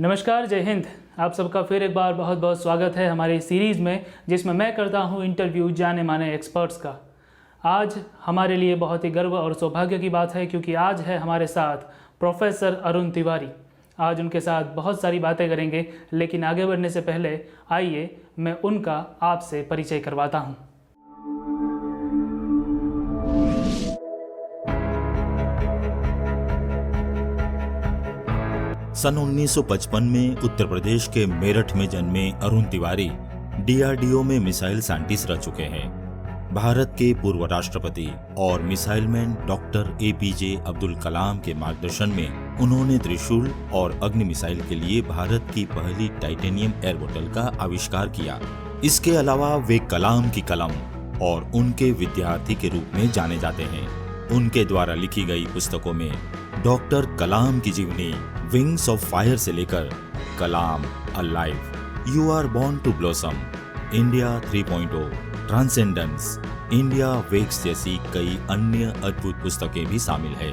नमस्कार, जय हिंद। आप सबका फिर एक बार बहुत बहुत स्वागत है हमारी सीरीज़ में, जिसमें मैं करता हूं इंटरव्यू जाने माने एक्सपर्ट्स का। आज हमारे लिए बहुत ही गर्व और सौभाग्य की बात है, क्योंकि आज है हमारे साथ प्रोफेसर अरुण तिवारी। आज उनके साथ बहुत सारी बातें करेंगे, लेकिन आगे बढ़ने से पहले आइए मैं उनका आपसे परिचय करवाता हूँ। सन 1955 में उत्तर प्रदेश के मेरठ में जन्मे अरुण तिवारी डीआरडीओ में मिसाइल साइंटिस्ट रह चुके हैं। भारत के पूर्व राष्ट्रपति और missile man doctor APJ Abdul Kalam के मार्गदर्शन में उन्होंने त्रिशूल और अग्नि मिसाइल के लिए भारत की पहली टाइटेनियम एयर बोतल का आविष्कार किया। इसके अलावा वे कलाम की कलम और उनके विद्यार्थी के रूप में जाने जाते हैं। उनके द्वारा लिखी गई पुस्तकों में डॉक्टर कलाम की जीवनी विंग्स ऑफ फायर से लेकर Kalam alive, you are born to blossom, India 3.0, transcendence, India wakes जैसी कई अन्य अद्भुत पुस्तकें भी शामिल है।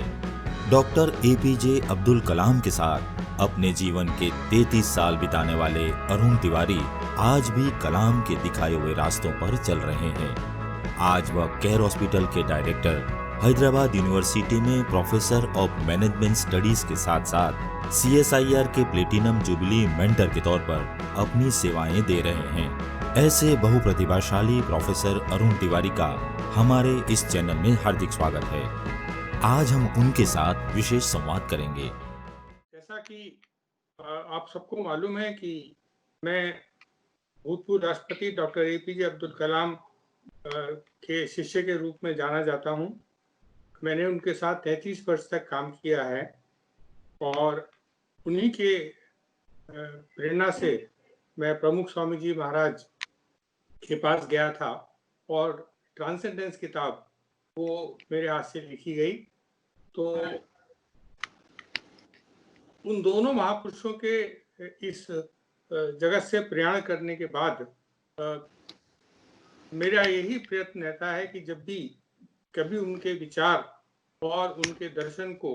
डॉक्टर एपीजे अब्दुल कलाम के साथ अपने जीवन के 33 साल बिताने वाले अरुण तिवारी आज भी कलाम के दिखाए हुए रास्तों पर चल रहे हैं। आज वह केयर हॉस्पिटल के डायरेक्टर, हैदराबाद यूनिवर्सिटी में प्रोफेसर ऑफ मैनेजमेंट स्टडीज के साथ साथ CSIR के प्लेटिनम जुबली मेंटर के तौर पर अपनी सेवाएं दे रहे हैं। ऐसे बहुप्रतिभाशाली प्रोफेसर अरुण तिवारी का हमारे इस चैनल में हार्दिक स्वागत है। आज हम उनके साथ विशेष संवाद करेंगे। जैसा कि आप सबको मालूम है कि मैं भूतपूर्व राष्ट्रपति डॉक्टर एपीजे अब्दुल कलाम के शिष्य के रूप में जाना जाता हूं। मैंने उनके साथ 33 वर्ष तक काम किया है और उन्हीं के प्रेरणा से मैं प्रमुख स्वामी जी महाराज के पास गया था और ट्रांसेंडेंस किताब वो मेरे हाथ से लिखी गई। तो उन दोनों महापुरुषों के इस जगत से प्रयाण करने के बाद मेरा यही प्रयत्न रहता है कि जब भी कभी उनके विचार और उनके दर्शन को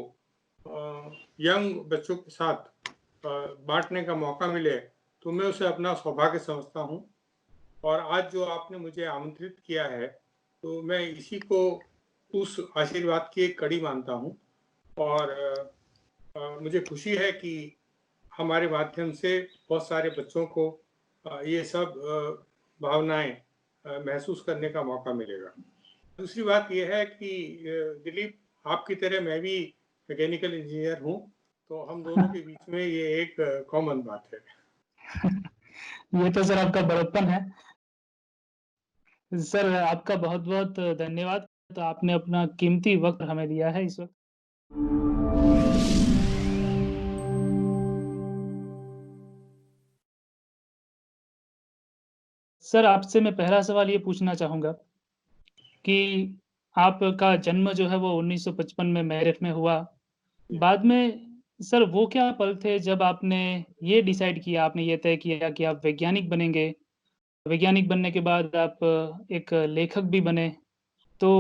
यंग बच्चों के साथ बांटने का मौका मिले तो मैं उसे अपना सौभाग्य समझता हूं। और आज जो आपने मुझे आमंत्रित किया है तो मैं इसी को उस आशीर्वाद की एक कड़ी मानता हूं और मुझे खुशी है कि हमारे माध्यम से बहुत सारे बच्चों को ये सब भावनाएं महसूस करने का मौका मिलेगा। दूसरी बात यह है कि दिलीप, आपकी तरह मैं भी मैकेनिकल इंजीनियर हूं, तो हम दोनों के बीच में ये एक कॉमन बात है। ये तो सर आपका बड़प्पन है। सर आपका बहुत बहुत धन्यवाद। तो आपने अपना कीमती वक्त हमें दिया है इस वक्त। सर आपसे मैं पहला सवाल ये पूछना चाहूँगा कि आपका जन्म जो है वो 1955 में मेरठ में हुआ। बाद में सर वो क्या पल थे जब आपने ये डिसाइड किया, आपने ये तय किया कि आप वैज्ञानिक बनेंगे? वैज्ञानिक बनने के बाद आप एक लेखक भी बने। तो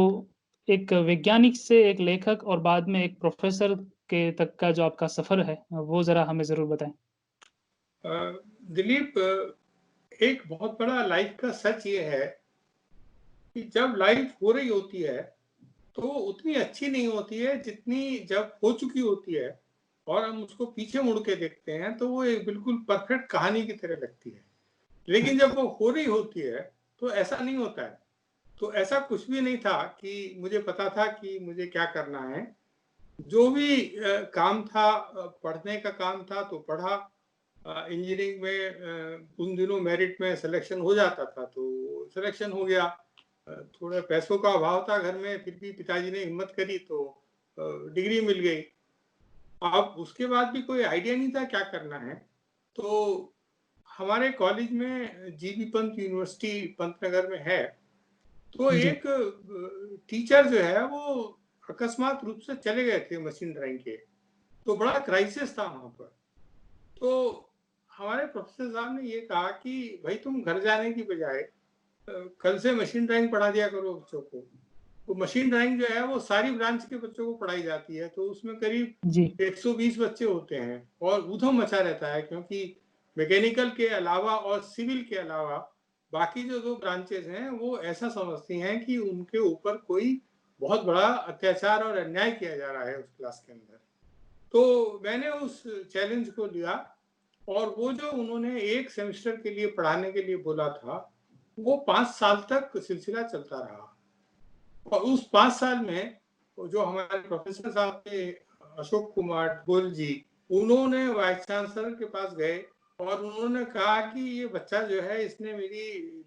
एक वैज्ञानिक से एक लेखक और बाद में एक प्रोफ़ेसर के तक का जो आपका सफ़र है, वो ज़रा हमें ज़रूर बताएँ। दिलीप, एक बहुत बड़ा लाइफ का सच ये है कि जब लाइफ हो रही होती है तो उतनी अच्छी नहीं होती है जितनी जब हो चुकी होती है और हम उसको पीछे मुड़ के देखते हैं तो वो एक बिल्कुल परफेक्ट कहानी की तरह लगती है। लेकिन जब वो हो रही होती है तो ऐसा नहीं होता है। तो ऐसा कुछ भी नहीं था कि मुझे पता था कि मुझे क्या करना है। जो भी काम था, पढ़ने का काम था तो पढ़ा। इंजीनियरिंग में उन दिनों मेरिट में सिलेक्शन हो जाता था तो सिलेक्शन हो गया। थोड़ा पैसों का अभाव था घर में, फिर भी पिताजी ने हिम्मत करी तो डिग्री मिल गई। अब उसके बाद भी कोई आइडिया नहीं था क्या करना है। तो हमारे कॉलेज में जीबी पंत यूनिवर्सिटी पंतनगर में है, तो जी। एक टीचर जो है वो अकस्मात रूप से चले गए थे मशीन ड्राइंग के। तो बड़ा क्राइसिस था वहां पर। तो हमारे प्रोफेसर साहब ने ये कहा कि भाई तुम घर जाने की बजाय कल से मशीन ड्राइंग पढ़ा दिया करो बच्चों को। वो मशीन ड्राइंग जो है वो सारी ब्रांच के बच्चों को पढ़ाई जाती है, तो उसमें करीब जी। 120 बच्चे होते हैं और ऊधम मचा रहता है, क्योंकि मैकेनिकल के अलावा और सिविल के अलावा बाकी जो 2 ब्रांचेस हैं वो ऐसा समझती हैं कि उनके ऊपर कोई बहुत बड़ा अत्याचार और अन्याय किया जा रहा है उस क्लास के अंदर। तो मैंने उस चैलेंज को लिया और वो जो उन्होंने 1 सेमेस्टर के लिए पढ़ाने के लिए बोला था, वो 5 साल तक सिलसिला चलता रहा। और उस 5 साल में जो हमारे प्रोफेसर साहब थे, अशोक कुमार गोयल जी, उन्होंने वाइस चांसलर के पास गए और उन्होंने कहा कि ये बच्चा जो है इसने मेरी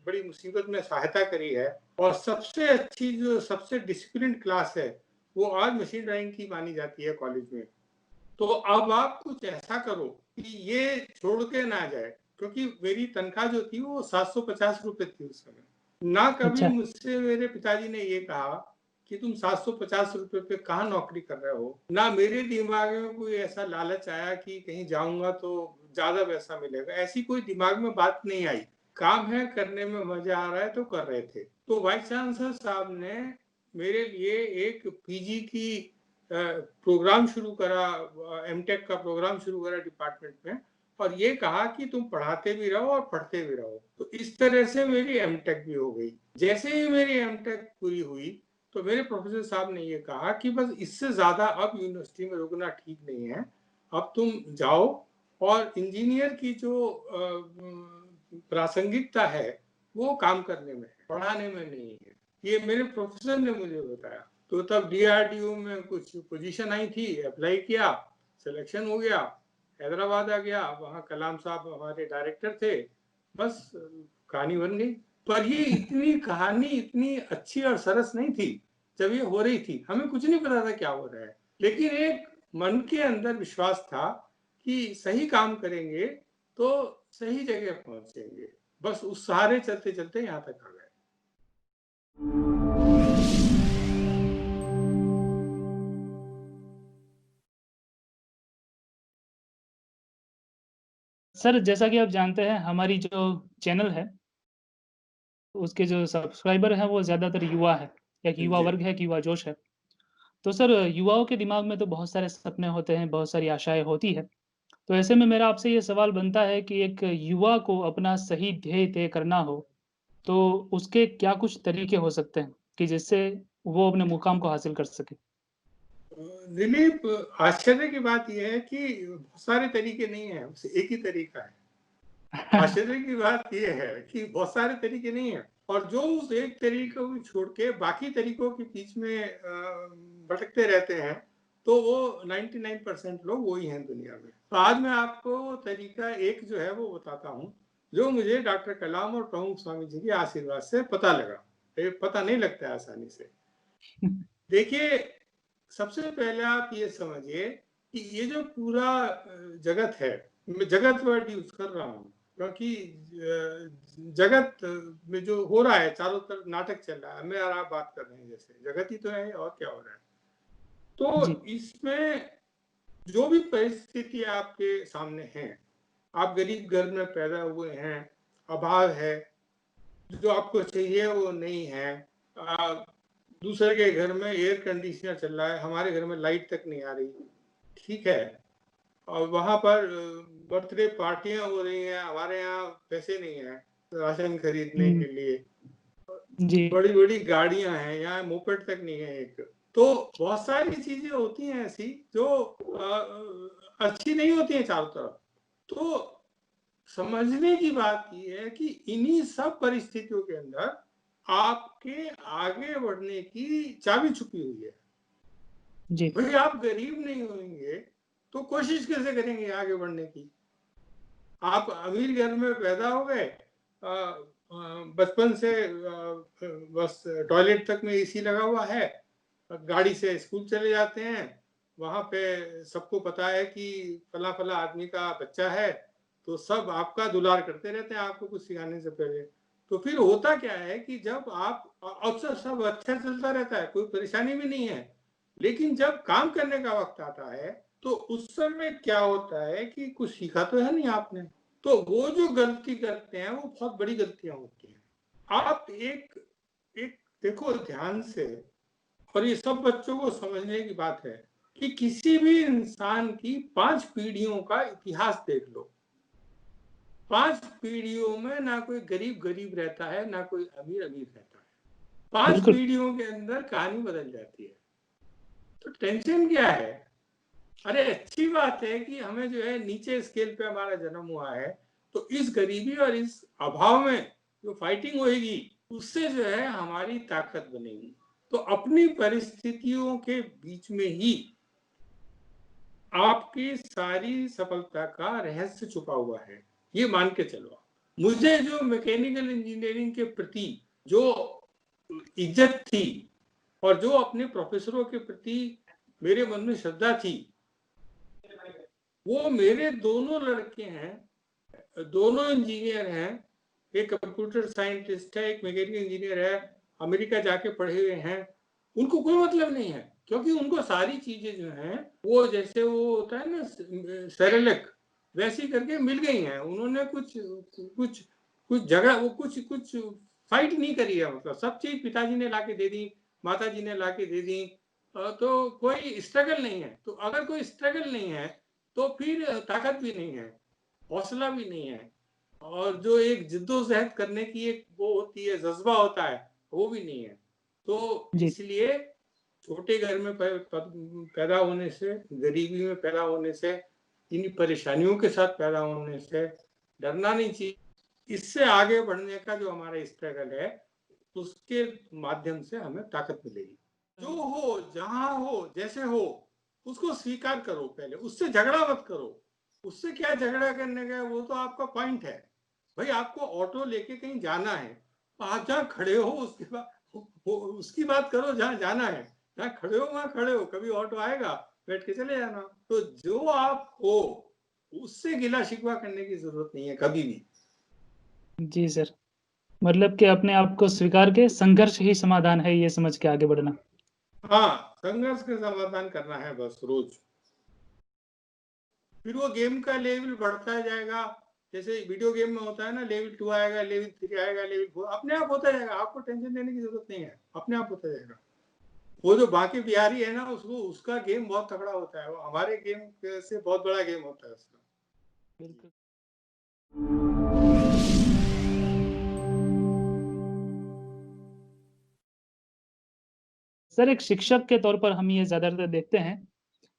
बड़ी मुसीबत में सहायता करी है और सबसे अच्छी जो सबसे डिसिप्लिन क्लास है वो आज मशीन ड्राइंग की मानी जाती है कॉलेज में। तो अब आप कुछ ऐसा करो कि ये छोड़ के ना जाए, क्योंकि मेरी तनख्वाह जो थी वो 750 रुपए थी उस समय। ना कभी अच्छा। मुझसे मेरे पिताजी ने ये कहा कि तुम 750 रुपए पे कहाँ नौकरी कर रहे हो। ना मेरे दिमाग में कोई ऐसा लालच आया कि कहीं जाऊंगा तो ज्यादा पैसा मिलेगा, ऐसी कोई दिमाग में बात नहीं आई। काम है, करने में मजा आ रहा है तो कर रहे थे। तो वाइस चांसलर साहब ने मेरे लिए एक पीजी की प्रोग्राम शुरू करा, एमटेक का प्रोग्राम शुरू करा डिपार्टमेंट में, और ये कहा कि तुम पढ़ाते भी रहो और पढ़ते भी रहो। तो इस तरह से मेरी एमटेक भी हो गई। जैसे ही मेरी एमटेक पूरी हुई तो मेरे प्रोफेसर साहब ने ये कहा कि बस इससे ज्यादा अब यूनिवर्सिटी में रुकना ठीक नहीं है, अब तुम जाओ और इंजीनियर की जो प्रासंगिकता है वो काम करने में है, पढ़ाने में नहीं है। ये मेरे प्रोफेसर ने मुझे बताया। तो तब डीआरडीओ में कुछ पोजीशन आई थी, अप्लाई किया, सिलेक्शन हो गया, हैदराबाद आ गया, वहाँ कलाम साहब हमारे डायरेक्टर थे, बस कहानी बन गई। पर ये इतनी कहानी इतनी अच्छी और सरस नहीं थी जब ये हो रही थी। हमें कुछ नहीं पता था क्या हो रहा है, लेकिन एक मन के अंदर विश्वास था कि सही काम करेंगे तो सही जगह पहुंचेंगे। बस उस सहारे चलते चलते यहाँ तक आ गए। सर, जैसा कि आप जानते हैं हमारी जो चैनल है, उसके जो सब्सक्राइबर हैं वो ज़्यादातर युवा है, या कि युवा जी। वर्ग है कि युवा जोश है। तो सर, युवाओं के दिमाग में तो बहुत सारे सपने होते हैं, बहुत सारी आशाएँ होती हैं। तो ऐसे में मेरा आपसे ये सवाल बनता है कि एक युवा को अपना सही ध्येय तय करना हो, तो उसके क्या कुछ तरीके हो सकते हैं कि जिससे वो अपने मुकाम को हासिल कर सके? दिलीप, आश्चर्य की बात यह है कि बहुत सारे तरीके नहीं है, बस एक ही तरीका है। आश्चर्य की बात यह है कि बहुत सारे तरीके नहीं है, और जो उस एक तरीके को छोड़ के बाकी तरीकों के बीच में भटकते रहते हैं, तो वो 99% लोग वही हैं दुनिया में। तो आज मैं आपको तरीका एक जो है वो बताता हूँ, जो मुझे डॉक्टर कलाम और प्रमुख स्वामी जी के आशीर्वाद से पता लगा। ये पता नहीं लगता है आसानी से। देखिए, सबसे पहले आप ये समझिए कि ये जो पूरा जगत है, मैं जगत वर्ड यूज कर रहा हूँ क्योंकि जगत में जो हो रहा है चारों तरफ नाटक चल रहा है, मैं और आप बात कर रहे हैं, जैसे जगत ही तो है और क्या हो रहा है। जी। तो इसमें जो भी परिस्थिति आपके सामने है, आप गरीब घर में पैदा हुए हैं, अभाव है, जो आपको चाहिए वो नहीं है, दूसरे के घर में एयर कंडीशनर चल रहा है, हमारे घर में लाइट तक नहीं आ रही, ठीक है, और वहां पर बर्थडे पार्टियां हो रही हैं, हमारे यहाँ पैसे नहीं है राशन खरीदने के लिए, जी। बड़ी बड़ी गाड़ियां हैं, यहाँ मोपेड तक नहीं है एक। तो बहुत सारी चीजें होती हैं ऐसी जो अच्छी नहीं होती हैं चारों तरफ। तो समझने की बात यह है कि इन्हीं सब परिस्थितियों के अंदर आपके आगे बढ़ने की चाबी छुपी हुई है। जी। भाई, आप गरीब नहीं होंगे तो कोशिश कैसे करेंगे आगे बढ़ने की? आप अमीर घर में पैदा हो गए, बचपन से बस टॉयलेट तक में एसी लगा हुआ है, गाड़ी से स्कूल चले जाते हैं, वहां पे सबको पता है कि फला फला आदमी का बच्चा है, तो सब आपका दुलार करते रहते हैं आपको कुछ सिखाने से पहले। तो फिर होता क्या है कि जब आप अक्सर सब अच्छा चलता रहता है, कोई परेशानी भी नहीं है, लेकिन जब काम करने का वक्त आता है तो उस समय क्या होता है कि कुछ सीखा तो है नहीं आपने, तो वो जो गलती करते हैं वो बहुत बड़ी गलतियां होती हैं। आप एक एक देखो ध्यान से और ये सब बच्चों को समझने की बात है कि किसी भी इंसान की 5 पीढ़ियों का इतिहास देख लो, 5 पीढ़ियों में ना कोई गरीब गरीब रहता है, ना कोई अमीर अमीर रहता है। 5 बिल्कुल। पीढ़ियों के अंदर कहानी बदल जाती है। तो टेंशन क्या है? अरे अच्छी बात है कि हमें जो है नीचे स्केल पे हमारा जन्म हुआ है, तो इस गरीबी और इस अभाव में जो फाइटिंग होगी उससे जो है हमारी ताकत बनेगी। तो अपनी परिस्थितियों के बीच में ही आपकी सारी सफलता का रहस्य छुपा हुआ है, ये मान के चलो। मुझे जो मैकेनिकल इंजीनियरिंग के प्रति जो इज्जत थी और जो अपने प्रोफेसरों के प्रति मेरे मन में श्रद्धा थी, वो मेरे दोनों लड़के हैं, दोनों इंजीनियर हैं, एक कंप्यूटर साइंटिस्ट है, एक मैकेनिकल इंजीनियर है, अमेरिका जाके पढ़े हुए हैं। उनको कोई मतलब नहीं है, क्योंकि उनको सारी चीजें जो हैं वो जैसे वो होता है ना सेरेलेक, वैसी करके मिल गई हैं। उन्होंने कुछ जगह वो कुछ फाइट नहीं करी है, मतलब सब चीज पिताजी ने लाके दे दी, माताजी ने लाके दे दी, तो कोई स्ट्रगल नहीं है। तो अगर कोई स्ट्रगल नहीं है तो फिर ताकत भी नहीं है, हौसला भी नहीं है, और जो एक जिद्दोजहद करने की एक वो होती है, जज्बा होता है, वो भी नहीं है। तो जी। इसलिए छोटे घर में पैदा होने से, गरीबी में पैदा होने से, इन परेशानियों के साथ पैदा होने से डरना नहीं चाहिए। इससे आगे बढ़ने का जो हमारा स्ट्रगल है उसके माध्यम से हमें ताकत मिलेगी। जो हो, जहां हो, जैसे हो, उसको स्वीकार करो। पहले उससे झगड़ा मत करो। उससे क्या झगड़ा करने का, वो तो आपका पॉइंट है। भाई आपको ऑटो लेके कहीं जाना है, आप जहाँ खड़े हो उसके बाद उसकी बात करो। जहाँ जाना है, जहाँ खड़े हो वहां खड़े हो, कभी ऑटो आएगा बैठ के चले जाना। तो जो आप हो उससे गिला शिकवा करने की जरूरत नहीं है कभी भी। जी सर। मतलब कि अपने आप को स्वीकार के संघर्ष ही समाधान है, ये समझ के आगे बढ़ना। हाँ, संघर्ष का समाधान करना है बस रोज। फिर वो गेम का लेवल बढ़ता जाएगा। जैसे वीडियो गेम में होता है ना, लेवल 2 आएगा, लेवल 3 आएगा, लेवल 4 अपने आप होता जाएगा। आपको टेंशन लेने की जरूरत नहीं है, अपने आप होता जाएगा। वो जो बाकी बिहारी है ना, उसका गेम बहुत तगड़ा होता है, वो हमारे गेम से बहुत बड़ा गेम होता है उसका। बिल्कुल। सर, एक शिक्षक के तौर पर हम ये ज़्यादातर देखते हैं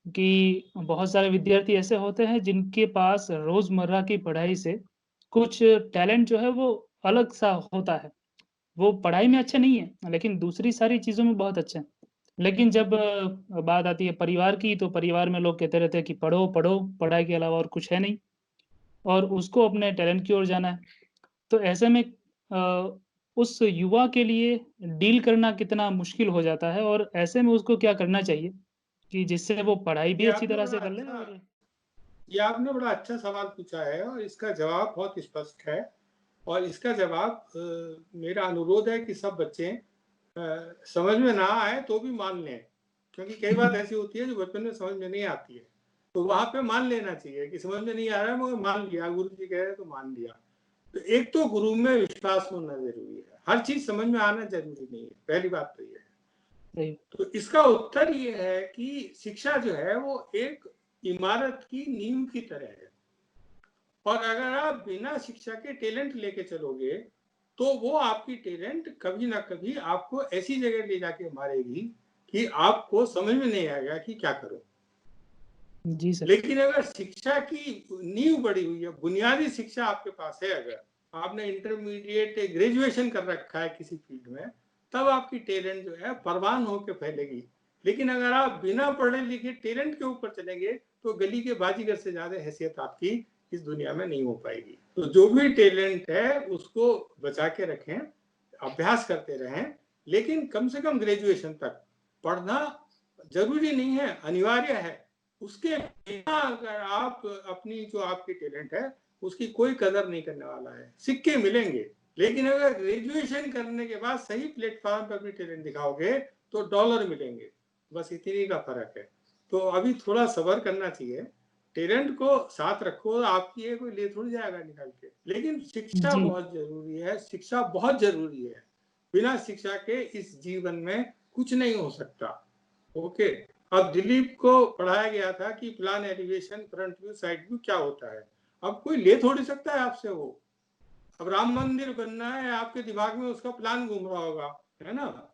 कि बहुत सारे विद्यार्थी ऐसे होते हैं जिनके पास रोज़मर्रा की पढ़ाई से कुछ टैलेंट जो है वो अलग-सा होता है। वो पढ़ाई में अच्छे नहीं हैं, लेकिन दूसरी सारी चीज़ों में बहुत अच्छे हैं। लेकिन जब बात आती है परिवार की, तो परिवार में लोग कहते रहते हैं कि पढ़ो, पढ़ो, पढ़ाई के अलावा और कुछ है नहीं, और उसको अपने टैलेंट की ओर जाना है। तो ऐसे में उस युवा के लिए डील करना कितना मुश्किल हो जाता है, और ऐसे में उसको क्या करना चाहिए कि जिससे वो पढ़ाई भी ये अच्छी आपने तरह बड़ा से कर ले? अच्छा और ये आपने बड़ा अच्छा सवाल पूछा है, और इसका जवाब बहुत स्पष्ट है। और इसका जवाब मेरा अनुरोध है कि सब बच्चे समझ में ना आए तो भी मान लें, क्योंकि कई बात ऐसी होती है जो बचपन में समझ में नहीं आती है। तो वहां पे मान लेना चाहिए कि समझ में नहीं आ रहा है मगर मान लिया, गुरु जी कह रहे हैं तो मान लिया। तो एक तो गुरु में विश्वास होना जरूरी है, हर चीज समझ में आना जरूरी नहीं है, पहली बात तो ये है। सही। तो इसका उत्तर ये है कि शिक्षा जो है वो एक इमारत की नींव की तरह है, और अगर आप बिना शिक्षा के टैलेंट लेके चलोगे तो वो आपकी टैलेंट कभी ना कभी आपको ऐसी जगह ले जाके मारेगी कि आपको समझ में नहीं आएगा कि क्या करो। जी सर। लेकिन अगर शिक्षा की नींव बड़ी हुई है, बुनियादी शिक्षा आपके पास है, अगर आपने इंटरमीडिएट ग्रेजुएशन कर रखा है किसी फील्ड में, तब आपकी टैलेंट जो है परवान होकर फैलेगी। लेकिन अगर आप बिना पढ़े लिखे टैलेंट के ऊपर चलेंगे तो गली के बाजीगर से ज्यादा हैसियत आपकी इस दुनिया में नहीं हो पाएगी। तो जो भी टैलेंट है उसको बचा के रखें, अभ्यास करते रहें, लेकिन कम से कम ग्रेजुएशन तक पढ़ना जरूरी नहीं है, अनिवार्य है। उसके बिना अगर आप अपनी जो आपकी टैलेंट है उसकी कोई कदर नहीं करने वाला है। सिक्के मिलेंगे, लेकिन अगर ग्रेजुएशन करने के बाद सही प्लेटफॉर्म पर अपनी टैलेंट दिखाओगे तो डॉलर मिलेंगे। बस इतनी का फर्क है। तो अभी थोड़ा सब्र करना चाहिए, टैलेंट को साथ रखो, आपकी है कोई ले थोड़ी जाएगा निकाल के। लेकिन शिक्षा जी। बहुत जरूरी है, शिक्षा बहुत जरूरी है। बिना शिक्षा के इस जीवन में कुछ नहीं हो सकता। ओके, अब दिलीप को पढ़ाया गया था कि plan, elevation, front view, side view क्या होता है। अब कोई ले थोड़ी सकता है आपसे वो। अब राम मंदिर बनना है, आपके दिमाग में उसका प्लान घूम रहा होगा, है ना।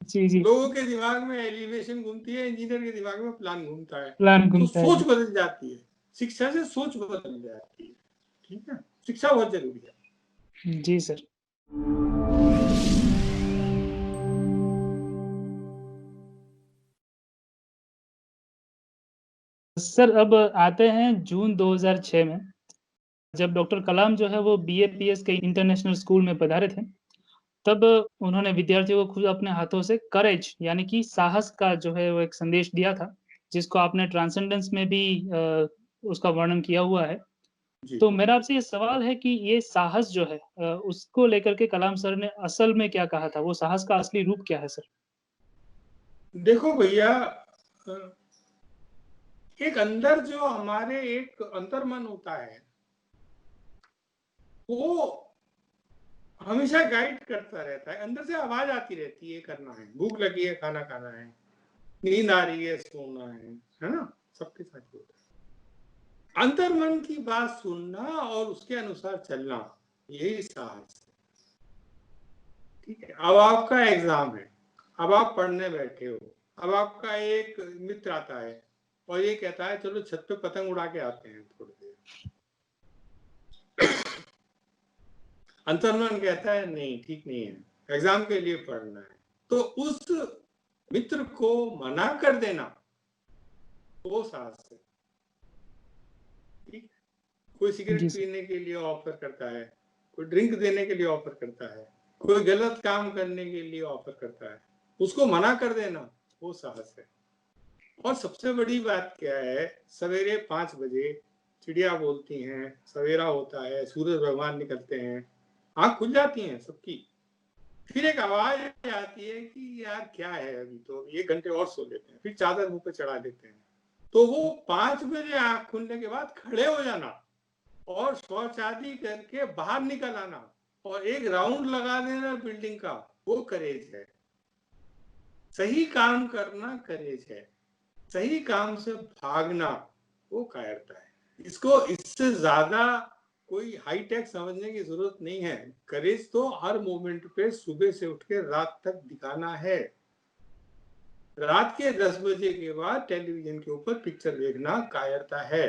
जी जी, लोगों के दिमाग में एलिवेशन घूमती है, इंजीनियर के दिमाग में प्लान घूमता है। प्लान तो घूमता है सोच जी। बदल जाती है, शिक्षा से सोच बदल जाती है। ठीक है, शिक्षा बहुत जरूरी है। जी सर। सर अब आते हैं जून 2006 में, जब डॉक्टर कलाम जो है वो बीएपीएस के इंटरनेशनल स्कूल में पधारे थे। तब उन्होंने विद्यार्थियों को खुद अपने हाथों से करेज यानी कि साहस का जो है वो एक संदेश दिया था, जिसको आपने ट्रांसेंडेंस में भी उसका वर्णन किया हुआ है। जी, तो मेरा आपसे ये सवाल है कि ये साहस जो है उसको लेकर के कलाम सर ने असल में क्या कहा था? वो साहस का असली रूप क्या है सर? देखो भैया, एक अंदर जो हमारे एक अंतर्मन होता है, वो हमेशा गाइड करता रहता है। अंदर से आवाज आती रहती है, ये करना है, भूख लगी है, खाना खाना है, नींद आ रही है, सोना है ना, सबके साथ होता है। अंतर्मन की बात सुनना और उसके अनुसार चलना, यही साहस है। ठीक है, अब आपका एग्जाम है, अब आप पढ़ने बैठे हो, अब आपका एक मित्र आता है और ये कहता है चलो छत पे पतंग उड़ा के आते हैं थोड़ी देर। अंतर्मन कहता है नहीं, ठीक नहीं है, एग्जाम के लिए पढ़ना है। तो उस मित्र को मना कर देना, वो साहस है। ठीक, कोई जी सिगरेट सर। पीने के लिए ऑफर करता है, कोई ड्रिंक देने के लिए ऑफर करता है, कोई गलत काम करने के लिए ऑफर करता है, उसको मना कर देना, वो साहस है। और सबसे बड़ी बात क्या है, सवेरे 5 बजे चिड़िया बोलती हैं, सवेरा होता है, सूरज भगवान निकलते हैं, आंख खुल जाती है सबकी, फिर एक आवाज आती है कि यार क्या है, अभी तो 1 घंटे और सो लेते हैं, फिर चादर मुंह पे चढ़ा देते हैं। तो वो 5 बजे आंख खुलने के बाद खड़े हो जाना और शौच आदि करके बाहर निकल आना और एक राउंड लगा देना बिल्डिंग का, वो करेज है। सही काम करना करेज है, सही काम से भागना वो कायरता है। इसको इससे ज्यादा कोई हाईटेक समझने की जरूरत नहीं है। करेज तो हर मोमेंट पे सुबह से उठ के रात तक दिखाना है। रात के 10 बजे के बाद टेलीविजन के ऊपर पिक्चर देखना कायरता है,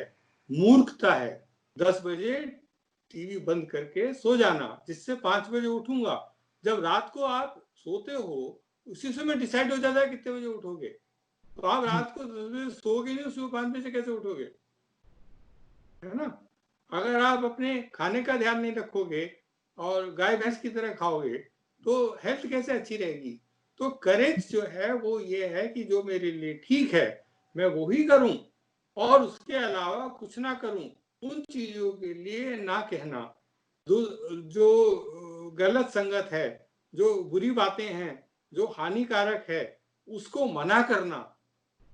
मूर्खता है। 10 बजे टीवी बंद करके सो जाना, जिससे 5 बजे उठूंगा। जब रात को आप सोते हो, उसी समय डिसाइड हो जाता है कितने बजे उठोगे। तो आप रात को 10 बजे सोओगे नहीं, सुबह 5 बजे कैसे उठोगे, है ना। अगर आप अपने खाने का ध्यान नहीं रखोगे और गाय भैंस की तरह खाओगे, तो हेल्थ कैसे अच्छी रहेगी। तो करेज जो है वो ये है कि जो मेरे लिए ठीक है मैं वो ही करूं और उसके अलावा कुछ ना करूं। उन चीजों के लिए ना कहना, जो गलत संगत है, जो बुरी बातें हैं, जो हानिकारक है, उसको मना करना,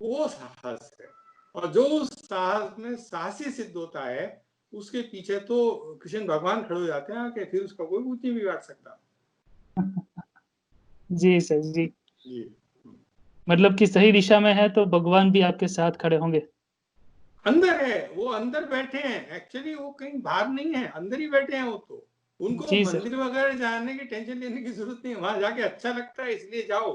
वो साहस है। और जो उस साहस में साहसी सिद्ध होता है, उसके पीछे तो कृष्ण भगवान खड़े हो जाते हैं कि फिर उसका कोई कुछ नहीं बिगाड़ सकता। जी सर, जी। जी, मतलब कि सही दिशा में है तो भगवान भी आपके साथ खड़े होंगे। अंदर है, वो अंदर बैठे हैं। एक्चुअली वो कहीं बाहर नहीं है, अंदर ही बैठे हैं वो। तो उनको जी सर। मंदिर वगैरह जाने की टेंशन लेने की जरूरत नहीं है, वहां जाके अच्छा लगता है इसलिए जाओ।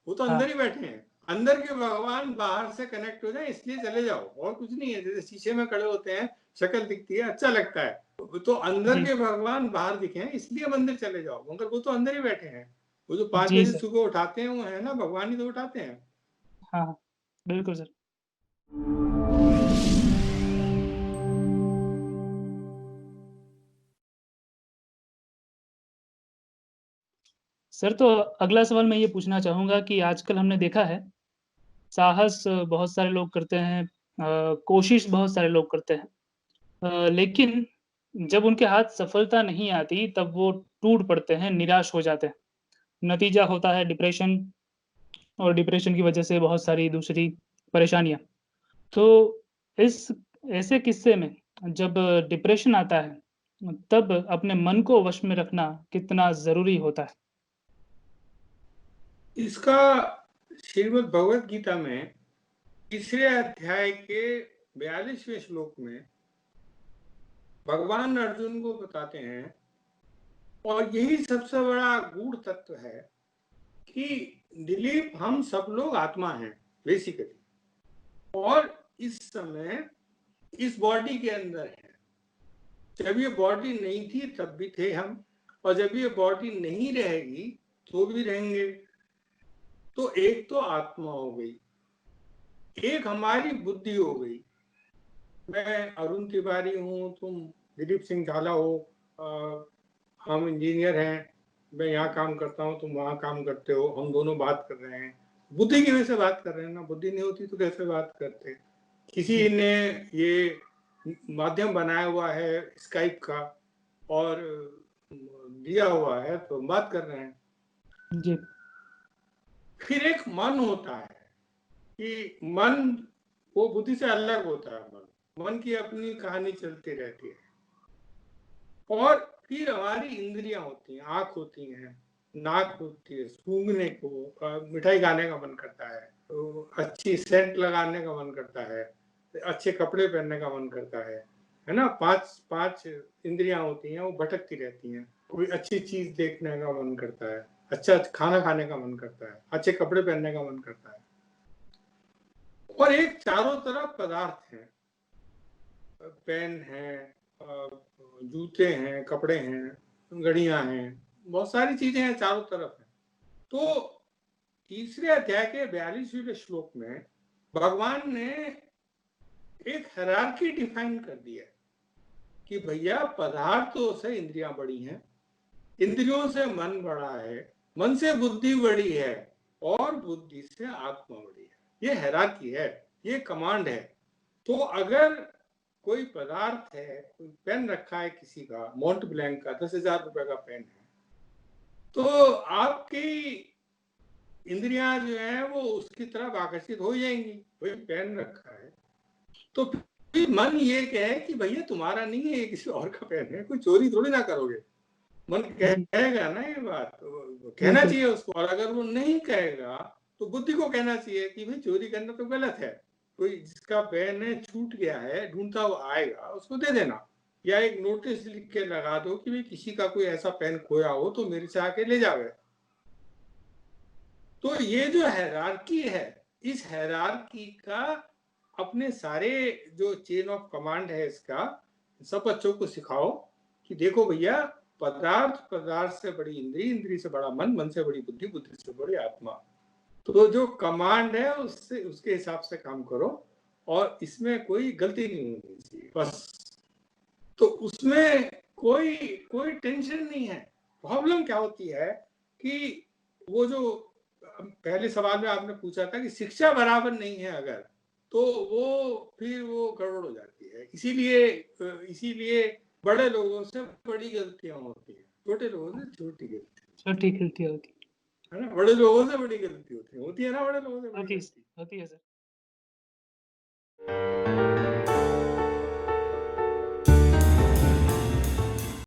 वो तो अंदर हाँ, ही बैठे हैं। अंदर के भगवान बाहर से कनेक्ट हो जाए इसलिए चले जाओ, और कुछ नहीं है। जैसे शीशे में खड़े होते हैं, शक्ल दिखती है, अच्छा लगता है, तो अंदर जी, के भगवान बाहर दिखे हैं इसलिए मंदिर चले जाओ, मगर वो तो अंदर ही बैठे हैं। वो जो 5 जी बजे सर। सुबह उठाते हैं वो है ना, भगवान ही तो उठाते हैं। हाँ, हाँ, बिल्कुल सर। सर तो अगला सवाल मैं ये पूछना चाहूँगा कि आजकल हमने देखा है, साहस बहुत सारे लोग करते हैं, कोशिश बहुत सारे लोग करते हैं। लेकिन जब उनके हाथ सफलता नहीं आती तब वो टूट पड़ते हैं, निराश हो जाते हैं। नतीजा होता है डिप्रेशन, और डिप्रेशन की वजह से बहुत सारी दूसरी परेशानियाँ। तो इस ऐसे किस्से में जब डिप्रेशन आता है, तब अपने मन को वश में रखना कितना ज़रूरी होता है? इसका श्रीमद् भगवत गीता में तीसरे अध्याय के 42वें श्लोक में भगवान अर्जुन को बताते हैं, और यही सबसे बड़ा गूढ़ तत्व है कि दिलीप, हम सब लोग आत्मा हैं बेसिकली, और इस समय इस बॉडी के अंदर है। जब ये बॉडी नहीं थी तब भी थे हम, और जब ये बॉडी नहीं रहेगी तो भी रहेंगे। तो एक तो आत्मा हो गई, एक हमारी बुद्धि हो गई। मैं अरुण तिवारी हूँ, तुम दिलीप सिंह झाला हो, हम इंजीनियर हैं, मैं यहाँ काम करता हूँ, तुम वहाँ काम करते हो, हम दोनों बात कर रहे हैं, बुद्धि की वजह से बात कर रहे हैं ना। बुद्धि नहीं होती तो कैसे बात करते? किसी ने ये माध्यम बनाया हुआ है स्काइप का और दिया हुआ है तो हम बात कर रहे हैं जी। फिर एक मन होता है कि मन वो बुद्धि से अलग होता है। मन की अपनी कहानी चलती रहती है। और फिर हमारी इंद्रियां होती हैं, आंख होती हैं, नाक होती है, सूंघने को, मिठाई खाने का मन करता है, तो अच्छी सेंट लगाने का मन करता है, अच्छे कपड़े पहनने का मन करता है ना। पांच इंद्रियां होती हैं, वो भटकती रहती हैं। कोई अच्छी चीज देखने का मन करता है, अच्छा खाना खाने का मन करता है, अच्छे कपड़े पहनने का मन करता है। और एक चारों तरफ पदार्थ हैं, पेन है, जूते हैं, कपड़े हैं, घड़ियां हैं, बहुत सारी चीजें हैं चारों तरफ है। तो तीसरे अध्याय के 42वें श्लोक में भगवान ने एक हायरार्की डिफाइन कर दिया कि भैया पदार्थों से इंद्रियां बड़ी हैं, इंद्रियों से मन बड़ा है, मन से बुद्धि बड़ी है, और बुद्धि से आत्मा बड़ी है। ये हायरार्की है, ये कमांड है। तो अगर कोई पदार्थ है, कोई पेन रखा है किसी का, मॉन्ट ब्लैंक का 10,000 रुपए का पेन है, तो आपकी इंद्रियां जो है वो उसकी तरफ आकर्षित हो जाएंगी। कोई पेन रखा है तो फिर मन ये कहे कि भैया तुम्हारा नहीं है, ये किसी और का पेन है, कोई चोरी थोड़ी ना करोगे। मन कहेगा ना ये बात, तो कहना चाहिए उसको। और अगर वो नहीं कहेगा तो बुद्धि को कहना चाहिए कि भाई चोरी करना तो गलत है, कोई जिसका पेन है छूट गया है, ढूंढता हुआ आएगा, उसको दे देना। या एक नोटिस लिख के लगा दो कि भाई किसी का कोई ऐसा पेन खोया हो तो मेरे से आके ले जावे। तो ये जो हायरार्की है, इस हायरार्की का अपने सारे जो चेन ऑफ कमांड है इसका सब बच्चों को सिखाओ कि देखो भैया, पदार्थ से बड़ी इंद्री, इंद्री से बड़ा मन, मन से बड़ी बुद्धि, बुद्धि से बड़ी आत्मा। तो जो कमांड है उससे उसके हिसाब से काम करो, और इसमें कोई गलती नहीं होनी चाहिए बस। तो उसमें कोई टेंशन नहीं है। प्रॉब्लम क्या होती है कि वो जो पहले सवाल में आपने पूछा था कि शिक्षा बराबर नहीं है अगर, तो वो फिर वो गड़बड़ हो जाती है। इसीलिए बड़े लोगों से बड़ी गलतियां होती है, छोटे लोगों से छोटी गलतियां होती है ना। बड़े लोगों से बड़ी गलती होती है ना, बड़े लोगों से बड़ी गलती होती है सर।